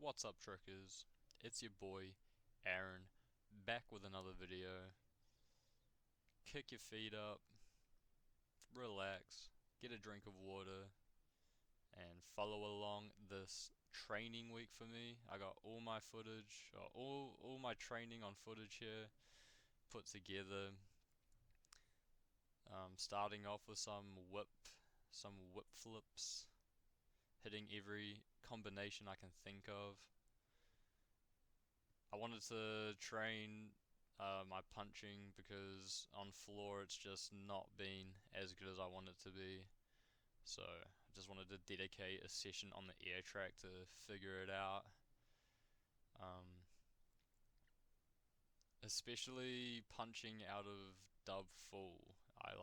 What's up, trickers? It's your boy, Aaron, back with another video. Kick your feet up, relax, get a drink of water, and follow along this training week for me. I got all my footage, all my training on footage here put together. Starting off with some whip flips, hitting every combination I can think of. I wanted to train my punching because on floor it's just not been as good as I want it to be. So I just wanted to dedicate a session on the air track to figure it out. Especially punching out of dub full. I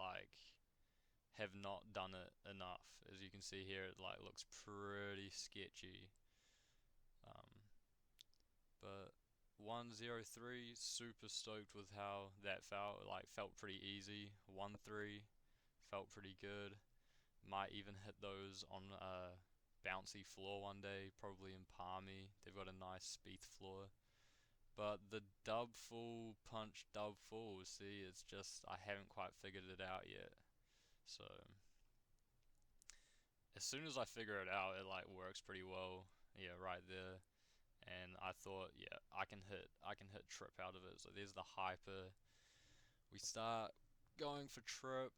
have not done it enough. As you can see here, it looks pretty sketchy. But 103, super stoked with how that felt. Felt pretty easy. 1-3 felt pretty good. Might even hit those on a bouncy floor one day, probably in Palmy. They've got a nice Spieth floor. But the dub full punch dub full, see, it's just I haven't quite figured it out yet. So as soon as I figure it out, it works pretty well. Yeah, right there. And I thought, yeah, I can hit trip out of it. So there's the hyper. We start going for trip.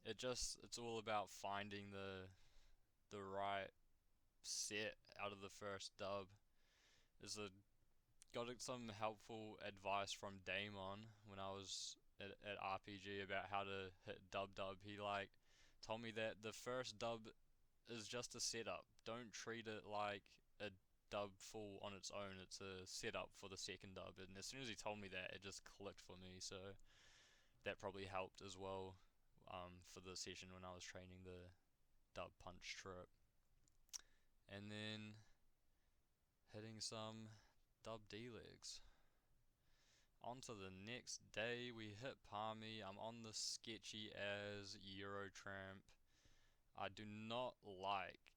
It's all about finding the right set out of the first dub. Got some helpful advice from Damon when I was at RPG about how to hit dub. He told me that the first dub is just a setup. Don't treat it like a dub full on its own. It's a setup for the second dub. And as soon as he told me that, it just clicked for me. So that probably helped as well for the session when I was training the dub punch trip. And then hitting some dub D-legs. On to the next day, we hit Palmy. I'm on the sketchy as Euro Tramp. I do not like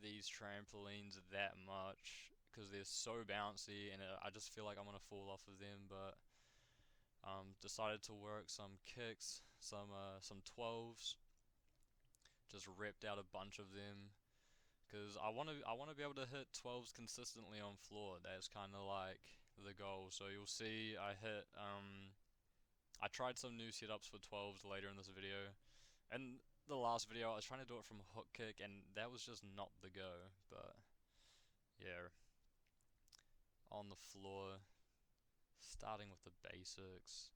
these trampolines that much because they're so bouncy and I just feel like I'm gonna fall off of them. But decided to work some kicks, some 12s. Just ripped out a bunch of them because I want to be able to hit 12s consistently on floor. That's kind of like the goal. So you'll see I tried some new setups for 12s later in this video, and the last video I was trying to do it from hook kick and that was just not the go. But yeah, on the floor, starting with the basics,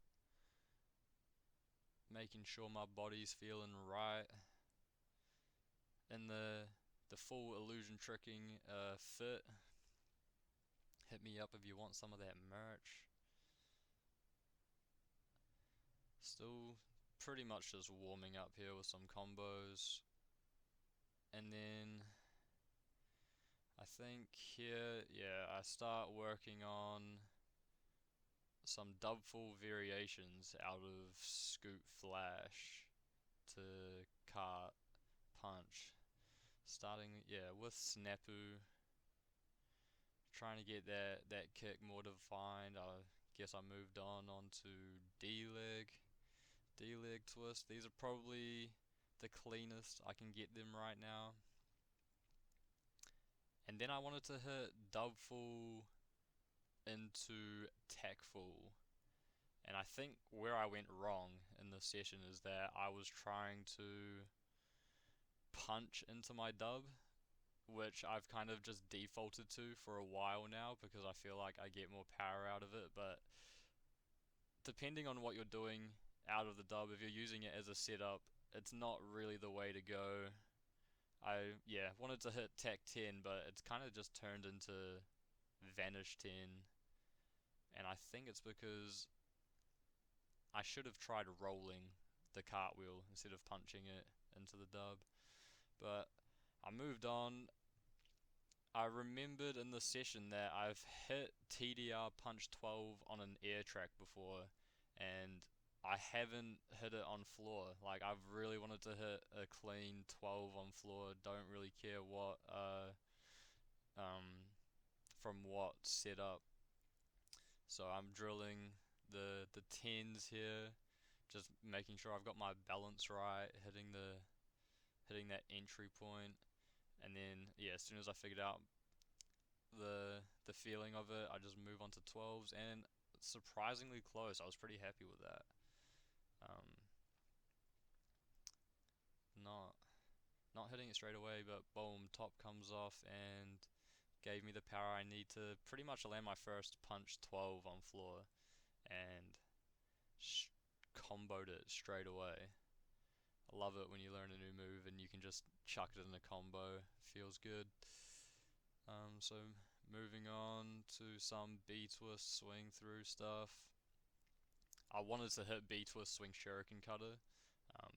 making sure my body's feeling right, and the full illusion tricking fit. Hit me up if you want some of that merch. Still pretty much just warming up here with some combos. And then I think here, yeah, I start working on some dub full variations out of scoop flash to cart punch. Starting, yeah, with Snapu. Trying to get that kick more defined. I guess I moved on to D-leg twist. These are probably the cleanest I can get them right now. And then I wanted to hit dub full into tech full. And I think where I went wrong in this session is that I was trying to punch into my dub, which I've kind of just defaulted to for a while now because I feel like I get more power out of it. But depending on what you're doing out of the dub, if you're using it as a setup, it's not really the way to go. I wanted to hit Tech 10, but it's kind of just turned into Vanish 10, and I think it's because I should have tried rolling the cartwheel instead of punching it into the dub. But I moved on. I remembered in the session that I've hit TDR punch 12 on an air track before, and I haven't hit it on floor. Like I've really wanted to hit a clean 12 on floor. Don't really care what um from what setup. So I'm drilling the tens here, just making sure I've got my balance right, hitting that entry point, and then yeah, as soon as I figured out the feeling of it, I just move on to 12s, and surprisingly close. I was pretty happy with that. Um, not not hitting it straight away, but boom, top comes off and gave me the power I need to pretty much land my first punch 12 on floor, and sh- comboed it straight away. I love it when you learn a new move and you can just chuck it in a combo. Feels good. So moving on to some B twist swing through stuff. I wanted to hit B twist swing shuriken cutter,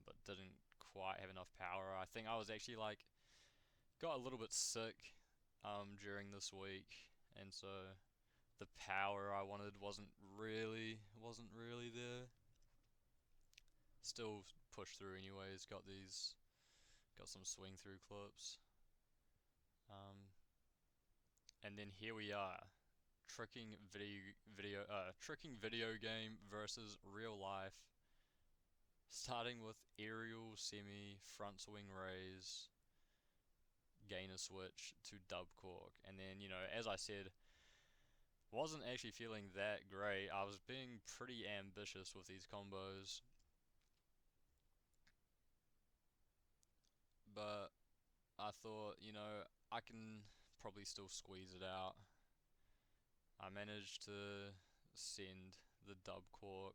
but didn't quite have enough power. I think I was actually like got a little bit sick during this week, and so the power I wanted wasn't really there. Still pushed through anyways. Got some swing through clips. Um, and then here we are, tricking video game versus real life. Starting with aerial semi front swing raise, gainer switch to dub cork, and then as I said, wasn't actually feeling that great. I was being pretty ambitious with these combos, but I thought I can probably still squeeze it out. I managed to send the dub cork.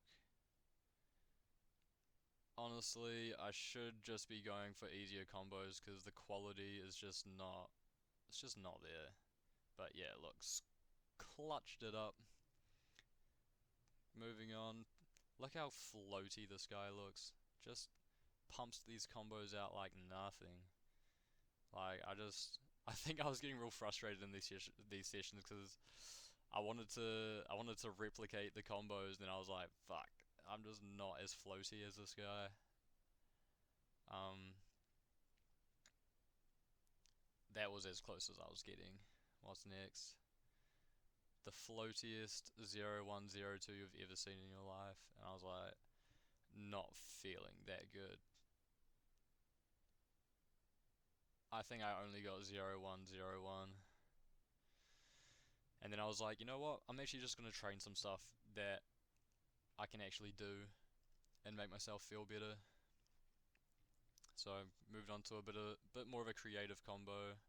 Honestly, I should just be going for easier combos because the quality is just not, it's just not there. But yeah, look, clutched it up. Moving on. Look how floaty this guy looks. Just pumps these combos out like nothing. Like I think I was getting real frustrated in these sessions because I wanted to replicate the combos, and I was like, fuck, I'm just not as floaty as this guy. Um, that was as close as I was getting. What's next? The floatiest 0102 you've ever seen in your life, and I was like, not feeling that good. I think I only got 0101. And then I was like, you know what? I'm actually just gonna train some stuff that I can actually do and make myself feel better. So I moved on to a bit more of a creative combo.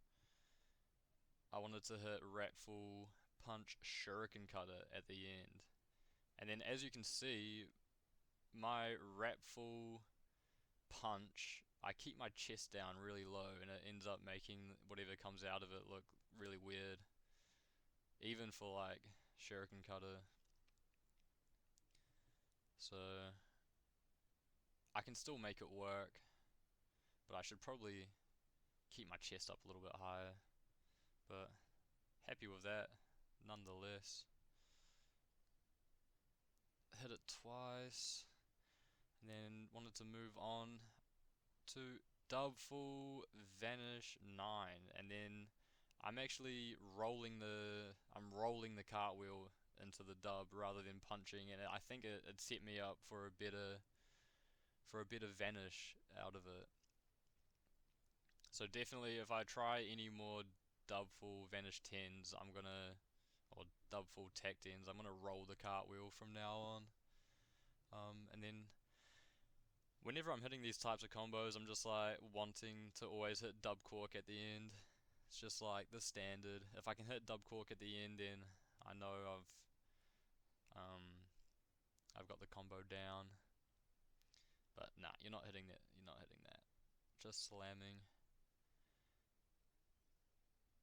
I wanted to hit Ratful Punch Shuriken Cutter at the end. And then as you can see, my Ratful Punch, I keep my chest down really low and it ends up making whatever comes out of it look really weird. Even for like Shuriken Cutter. So I can still make it work, but I should probably keep my chest up a little bit higher. But happy with that nonetheless. Hit it twice, and then wanted to move on to dub full vanish 9, and then I'm rolling the cartwheel into the dub rather than punching, and I think it set me up for a better vanish out of it. So definitely, if I try any more dub full vanish 10s, or dub full tech 10s, I'm gonna roll the cartwheel from now on. And then whenever I'm hitting these types of combos, I'm just like wanting to always hit dub cork at the end. It's just like the standard. If I can hit dub cork at the end, then I know um I've got the combo down. But nah, you're not hitting that. You're not hitting that. Just slamming.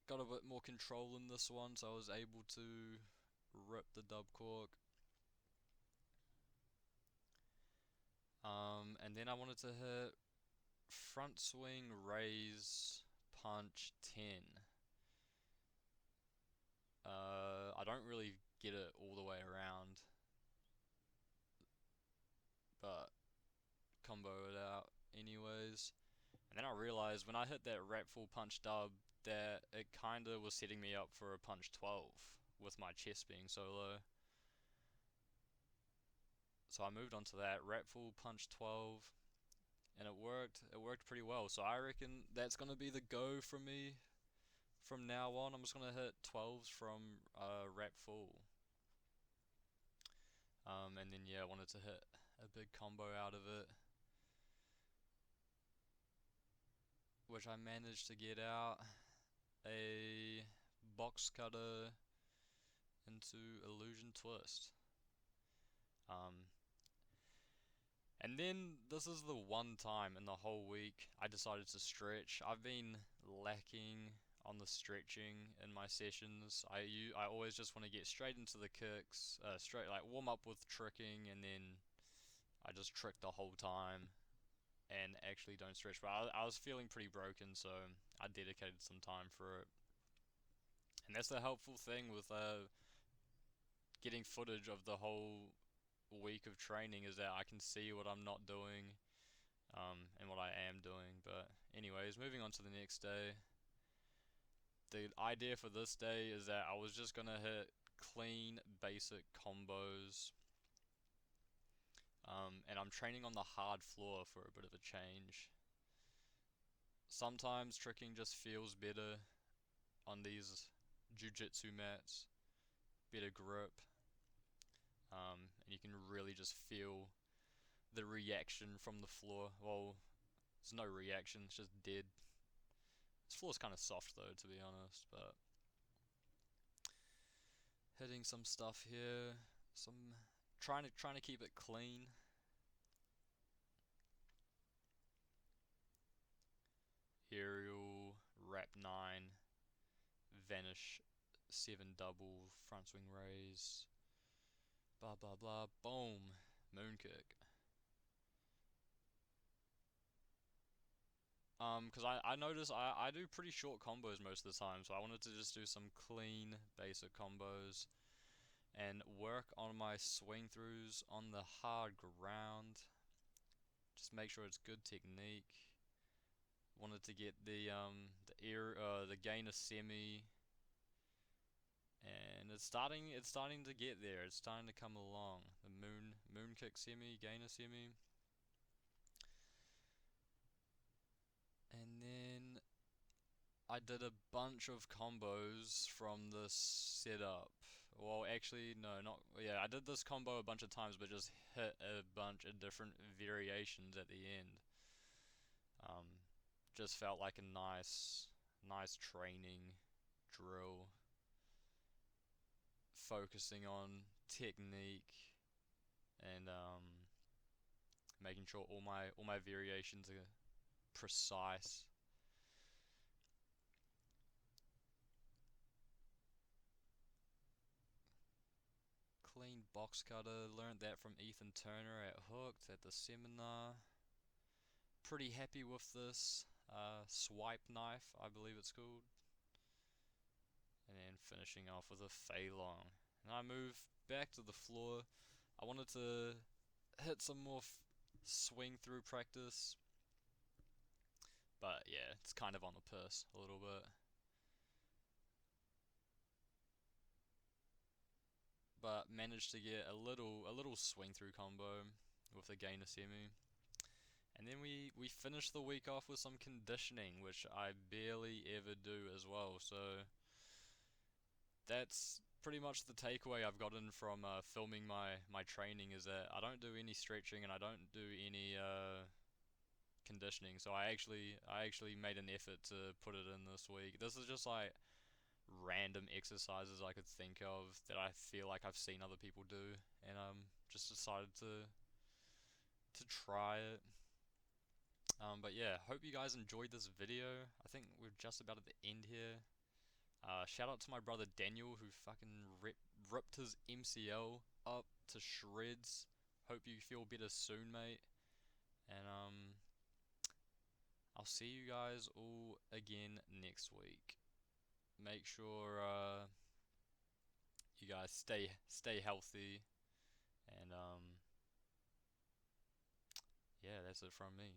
Got a bit more control in this one, so I was able to rip the dub cork. And then I wanted to hit front swing raise punch 10. I don't really get it all the way around. but combo it out anyways. And then I realized when I hit that rep full punch dub that it kinda was setting me up for a punch 12 with my chest being so low. So I moved on to that rep full punch 12 and it worked. It worked pretty well. So I reckon that's gonna be the go for me from now on. I'm just gonna hit 12s from rep full. And then yeah, I wanted to hit a big combo out of it, which I managed to get out a box cutter into illusion twist. And then this is the one time in the whole week I decided to stretch. I've been lacking on the stretching in my sessions. I always just want to get straight into the kicks, straight like warm up with tricking, and then I just trick the whole time and actually don't stretch. But I was feeling pretty broken, so I dedicated some time for it. And that's the helpful thing with getting footage of the whole week of training is that I can see what I'm not doing and what I am doing. But anyways, moving on to the next day. The idea for this day is that I was just gonna hit clean basic combos, and I'm training on the hard floor for a bit of a change. Sometimes tricking just feels better on these jiu-jitsu mats, better grip, and you can really just feel the reaction from the floor. Well, there's no reaction, it's just dead. This floor's kind of soft though, to be honest, but hitting some stuff here, some trying to keep it clean. Aerial, wrap 9, vanish 7 double, front swing raise, blah blah blah, boom, moon kick. Because I notice I do pretty short combos most of the time, so I wanted to just do some clean basic combos and work on my swing throughs on the hard ground. Just make sure it's good technique. Wanted to get the gainer semi, and it's starting to get there. It's starting to come along. The moon kick semi, gainer semi. And then I did a bunch of combos from this setup. Well, actually, no, not yeah. I did this combo a bunch of times, but just hit a bunch of different variations at the end. Um, just felt like a nice training drill, focusing on technique and making sure all my variations are precise. Clean box cutter, learned that from Ethan Turner at Hooked at the seminar. Pretty happy with this swipe knife, I believe it's called. And then finishing off with a Fei Long. And I move back to the floor. I wanted to hit some more swing through practice. But yeah, it's kind of on the piss a little bit. But managed to get a little swing through combo with the gainer semi. And then we finished the week off with some conditioning, which I barely ever do as well. So that's pretty much the takeaway I've gotten from filming my training is that I don't do any stretching and I don't do any conditioning. So I actually made an effort to put it in this week. This is just like random exercises I could think of that I feel like I've seen other people do, and just decided to try it. But yeah, hope you guys enjoyed this video. I think we're just about at the end here. Shout out to my brother Daniel who fucking ripped his MCL up to shreds. Hope you feel better soon, mate. And I'll see you guys all again next week. Make sure you guys stay healthy and Yeah, that's it from me.